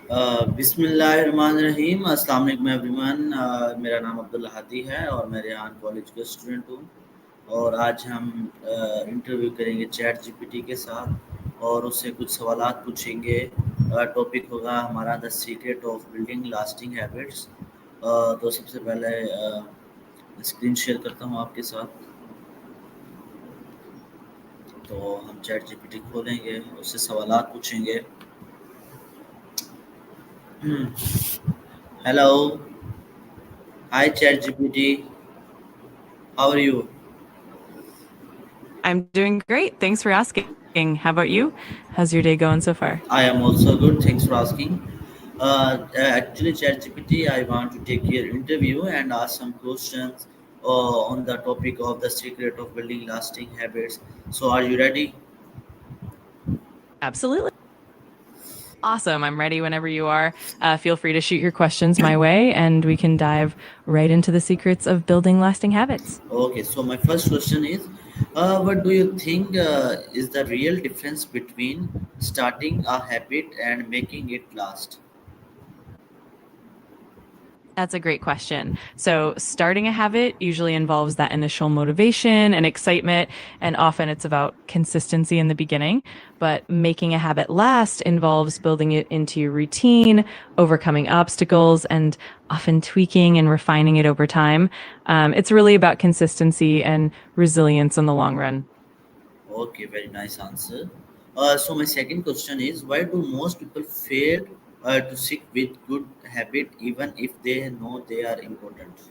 बिस्मिल्लाहिर्रहमानिर्रहीम अस्सलाम वालेकुम एवरीवन। मेरा नाम अब्दुल हादी है और मैं रेहान कॉलेज का स्टूडेंट हूँ। और आज हम इंटरव्यू करेंगे चैट जीपीटी के साथ और उससे कुछ सवालात पूछेंगे। टॉपिक होगा हमारा the secret of building lasting habits. तो सबसे पहले स्क्रीन शेयर करता हूँ आपके साथ। तो हम चैट जीपीटी खोलेंगे, उससे सवालात पूछेंगे। Hello, hi chat GPT, how are you? I'm doing great. Thanks for asking. How about you? How's your day going so far? I am also good. Thanks for asking. Actually, ChatGPT, I want to take your interview and ask some questions on the topic of the secret of building lasting habits. So, are you ready? Absolutely. Awesome. I'm ready whenever you are. Feel free to shoot your questions my way, and we can dive right into the secrets of building lasting habits. Okay. So, my first question is, what do you think is the real difference between starting a habit and making it last? That's a great question. So, starting a habit usually involves that initial motivation and excitement, and often it's about consistency in the beginning. But making a habit last involves building it into your routine, overcoming obstacles, and often tweaking and refining it over time. It's really about consistency and resilience in the long run. Okay, very nice answer. So my second question is, why do most people fail to stick with good habit even if they know they are important?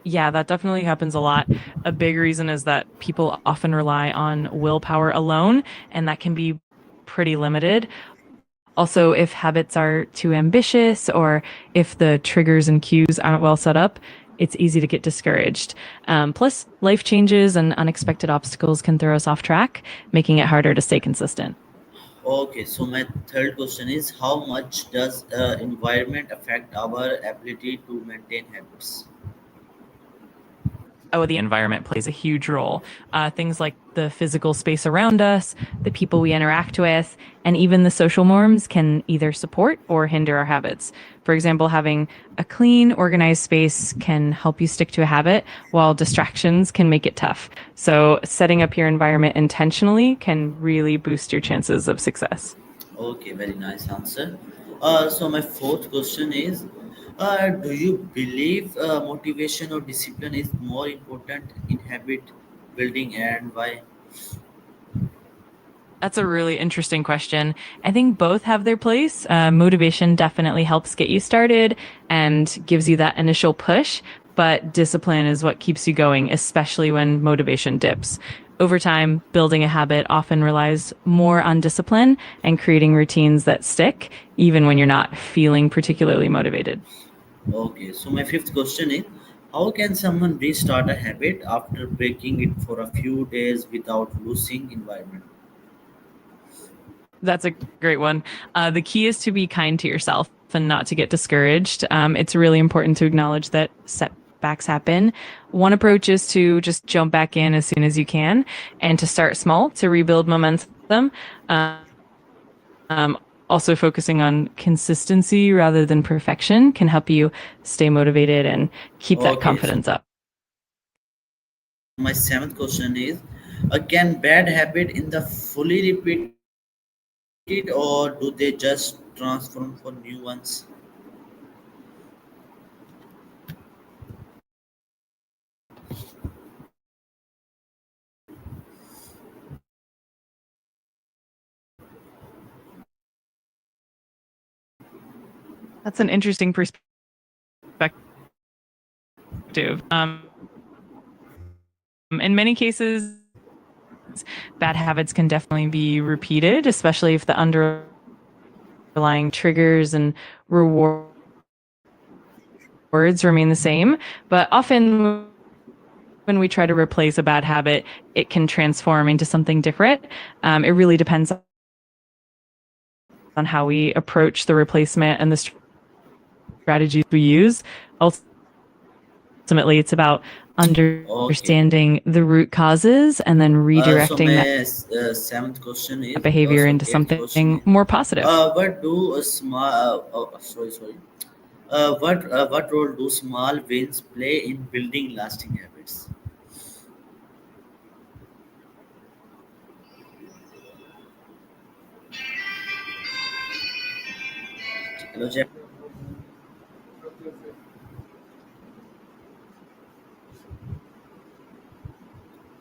Yeah, that definitely happens a lot. A big reason is that people often rely on willpower alone, and that can be pretty limited. Also, if habits are too ambitious or if the triggers and cues aren't well set up, it's easy to get discouraged. Plus, life changes and unexpected obstacles can throw us off track, making it harder to stay consistent. Okay, so my third question is, how much does environment affect our ability to maintain habits? Oh, the environment plays a huge role. Things like the physical space around us, the people we interact with, and even the social norms can either support or hinder our habits. For example, having a clean, organized space can help you stick to a habit, while distractions can make it tough. So, setting up your environment intentionally can really boost your chances of success. Okay, very nice answer. So my fourth question is, do you believe motivation or discipline is more important in habit building and why? That's a really interesting question. I think both have their place. Motivation definitely helps get you started and gives you that initial push, but discipline is what keeps you going, especially when motivation dips. Over time, building a habit often relies more on discipline and creating routines that stick, even when you're not feeling particularly motivated. Okay, so my fifth question is, how can someone restart a habit after breaking it for a few days without losing environment? That's a great one. The key is to be kind to yourself and not to get discouraged. It's really important to acknowledge that setbacks happen. One approach is to just jump back in as soon as you can and to start small to rebuild momentum. Um, Also, focusing on consistency rather than perfection can help you stay motivated and keep that Okay, so confidence up. my seventh question is, can bad habit in the fully repeated or do they just transform for new ones? That's an interesting perspective. In many cases, bad habits can definitely be repeated, especially if the underlying triggers and rewards remain the same. But often, when we try to replace a bad habit, it can transform into something different. It really depends on how we approach the replacement and the strategies we use. Ultimately, it's about Okay. understanding the root causes and then So redirecting that my seventh question is, behavior sorry, into eighth question something is, more positive. what do a small, sorry. What role do small wins play in building lasting habits? Hello, Jeff.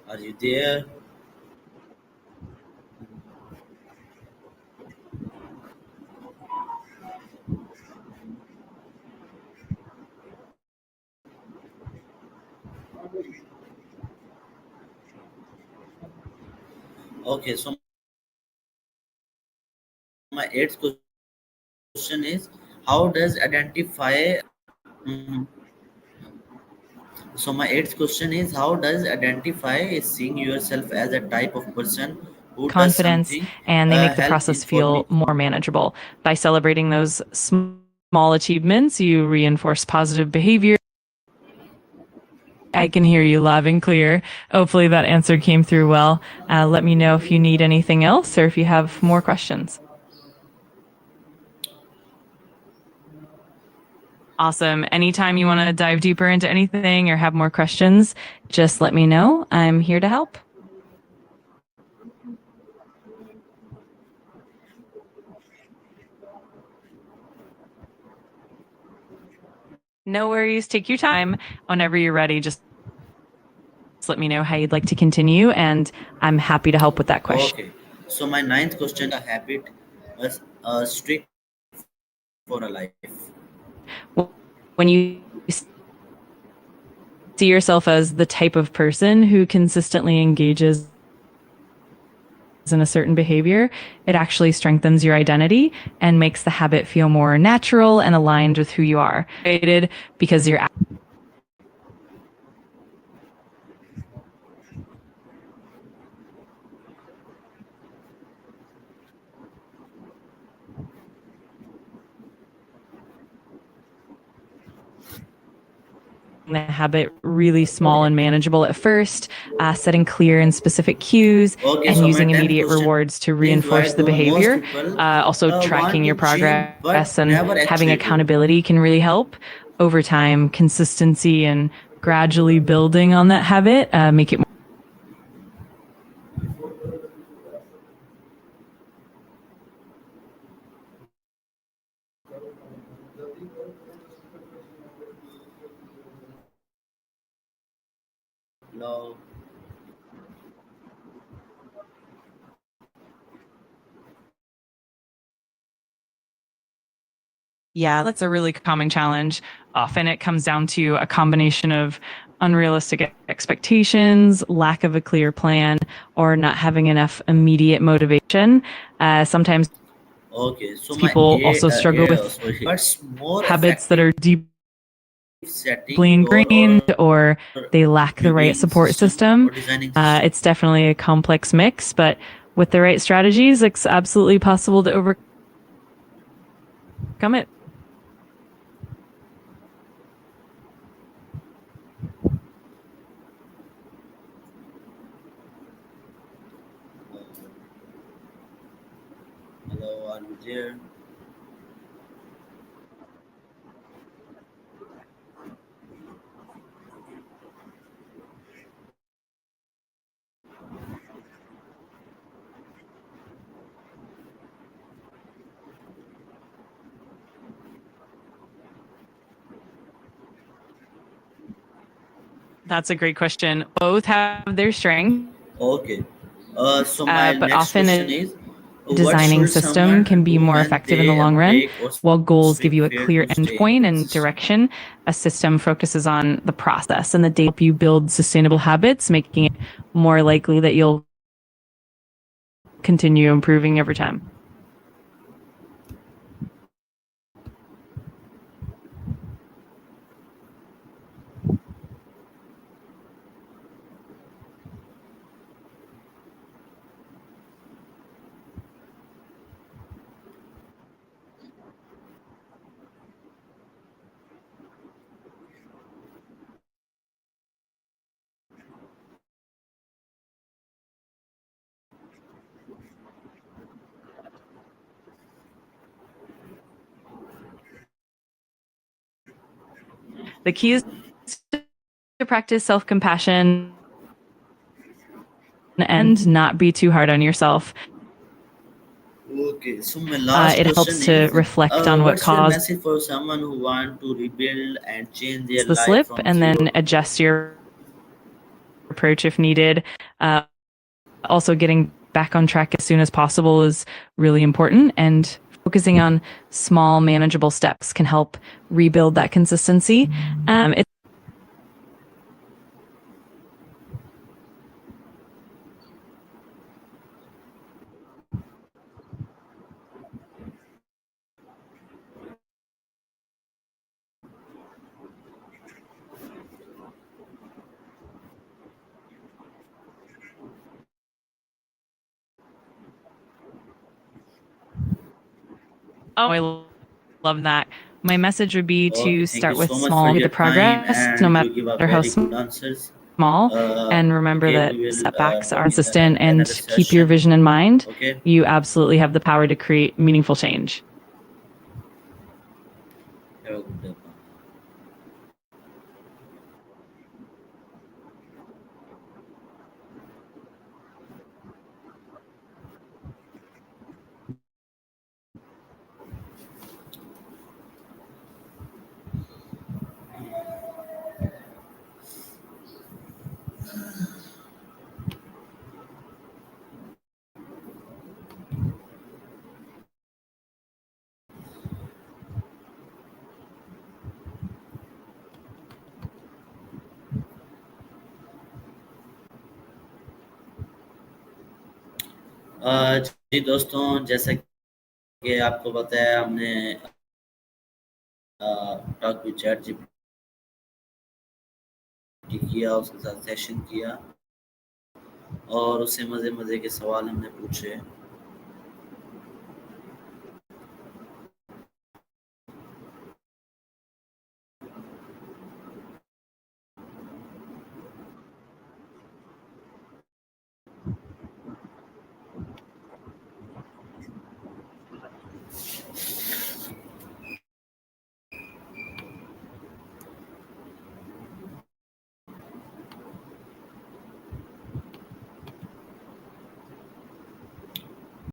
Are you there? Okay, so my eighth question is, how does identify Mhm. So my eighth question is, how does identify seeing yourself as a type of person who does Confidence, something and they make the help in process for me? feel more manageable. By celebrating those small achievements, you reinforce positive behavior. I can hear you loud and clear. Hopefully, that answer came through well. Let me know if you need anything else or if you have more questions. Awesome. Anytime you want to dive deeper into anything or have more questions, just let me know. I'm here to help. No worries. Take your time. Whenever you're ready, just let me know how you'd like to continue, and I'm happy to help with that question. Okay. So my ninth question, a habit, a strict for a life. When you see yourself as the type of person who consistently engages in a certain behavior, it actually strengthens your identity and makes the habit feel more natural and aligned with who you are. Because you're the habit really small and manageable at first, setting clear and specific cues, Okay, and so my using tenth immediate question rewards to is, why reinforce the do most behavior. people Also, want tracking to your change progress but and never having actually do? accountability can really help. Over time, consistency and gradually building on that habit make it No. Yeah, that's a really common challenge. Often it comes down to a combination of unrealistic expectations, lack of a clear plan, or not having enough immediate motivation. Sometimes Okay, so my people also struggle with sorry, what's more habits that effective are deeply setting goal ingrained or or they lack the right building support system system. or designing system? It's definitely a complex mix, but with the right strategies, it's absolutely possible to overcome it. Hello, are you there? That's a great question. Both have their strengths, Okay. So my but next often question a is, what designing should system someone can be do more when effective in the they long run. break or While goals give swing you a fail clear to stay endpoint and consistent? direction, a system focuses on the process and the data help you build sustainable habits, making it more likely that you'll continue improving over time. The key is to practice self-compassion and not be too hard on yourself. Okay, so my last It question helps to is, reflect on what what's your caused message for someone who want to rebuild and change their the life slip from and then zero? adjust your approach if needed. Also, getting back on track as soon as possible is really important, and focusing on small, manageable steps can help rebuild that consistency. It's Oh, I love that. My message would be Okay, to thank you start with so much for small, your the time, progress, no and matter you give a how very good answers. small, and remember Okay, that we will setbacks are talk in consistent, another and keep your session. vision in mind. Okay, You absolutely have the power to create meaningful change. have a good day. जी दोस्तों, जैसा कि आपको बताया हमने talk with chat GPT किया, उसके साथ session किया और उससे मज़े-मज़े के सवाल हमने पूछे।